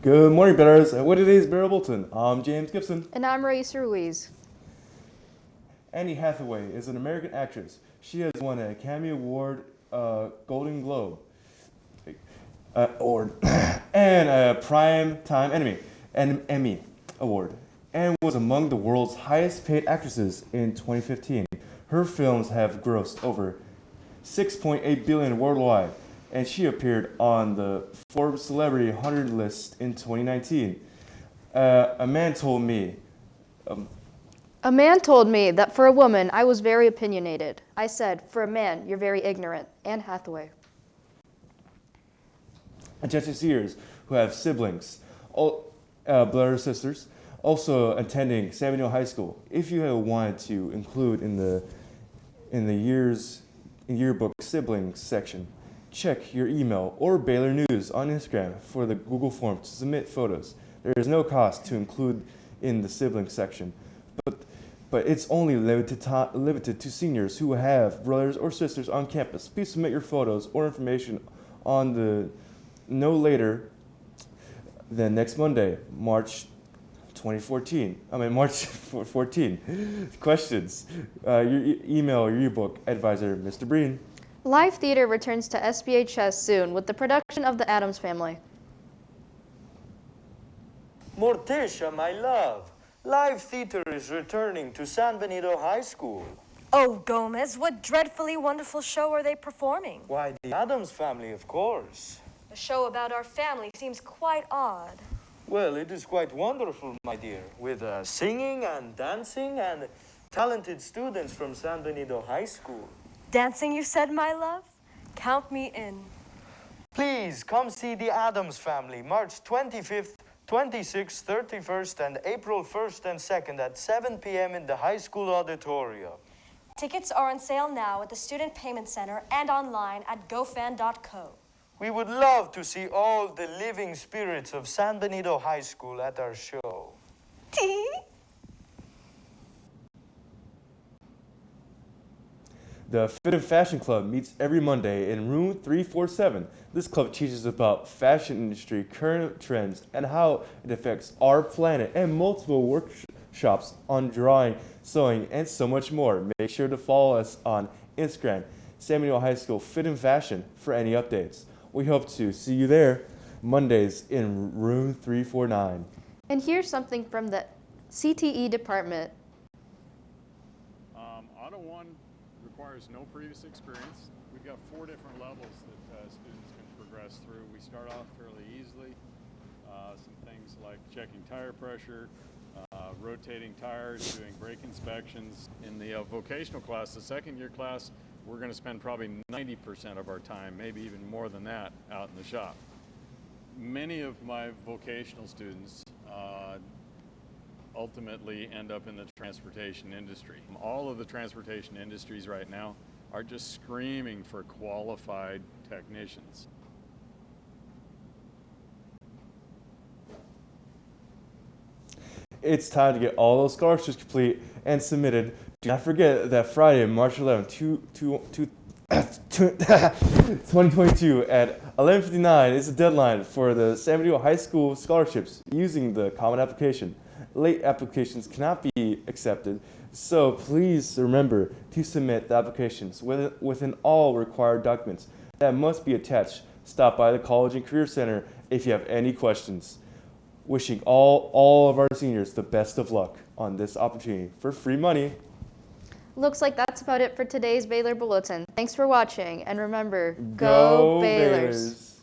Good morning, Bellers. And with today's Baler Bulletin, I'm James Gibson. And I'm Raisa Ruiz. Anne Hathaway is an American actress. She has won an Academy Award, Golden Globe Award, and a Prime Time Emmy Award, and was among the world's highest-paid actresses in 2015. Her films have grossed over $6.8 billion worldwide, and she appeared on the Forbes Celebrity 100 list in 2019. A man told me that for a woman, I was very opinionated. I said, for a man, you're very ignorant. Anne Hathaway. Jesse Sears, who have siblings, Baler sisters, also attending San Benito High School. If you have wanted to include in the yearbook siblings section, check your email or Baler News on Instagram for the Google form to submit photos. There is no cost to include in the siblings section, but it's only limited to seniors who have brothers or sisters on campus. Please submit your photos or information on the no later than next Monday, March 14. Questions. Your email or yearbook advisor, Mr. Breen. Live theater returns to SBHS soon with the production of The Addams Family. Morticia, my love, live theater is returning to San Benito High School. Oh, Gomez, what dreadfully wonderful show are they performing? Why, the Addams Family, of course. A show about our family seems quite odd. Well, it is quite wonderful, my dear, with singing and dancing and talented students from San Benito High School. Dancing, you said, my love? Count me in. Please come see the Addams Family, March 25th, 26th, 31st, and April 1st and 2nd at 7 p.m. in the high school auditorium. Tickets are on sale now at the Student Payment Center and online at gofan.co. We would love to see all the living spirits of San Benito High School at our show. The Fit and Fashion Club meets every Monday in room 347. This club teaches about fashion industry, current trends, and how it affects our planet, and multiple workshops on drawing, sewing, and so much more. Make sure to follow us on Instagram, San Benito High School Fit and Fashion, for any updates. We hope to see you there Mondays in room 349. And here's something from the CTE department. Auto 1 requires no previous experience. We've got 4 different levels that students can progress through. We start off fairly easily. Some things like checking tire pressure, rotating tires, doing brake inspections. In the vocational class, the second year class, we're going to spend probably 90% of our time, maybe even more than that, out in the shop. Many of my vocational students ultimately end up in the transportation industry. All of the transportation industries right now are just screaming for qualified technicians. It's time to get all those scholarships complete and submitted. Do not forget that Friday, March 11th, 2022 at 11:59 is the deadline for the San Benito High School scholarships using the common application. Late applications cannot be accepted, so please remember to submit the applications within all required documents that must be attached. Stop by the College and Career Center if you have any questions. Wishing all of our seniors the best of luck on this opportunity for free money. Looks like that's about it for today's Baler Bulletin. Thanks for watching, and remember, Go Balers! Balers!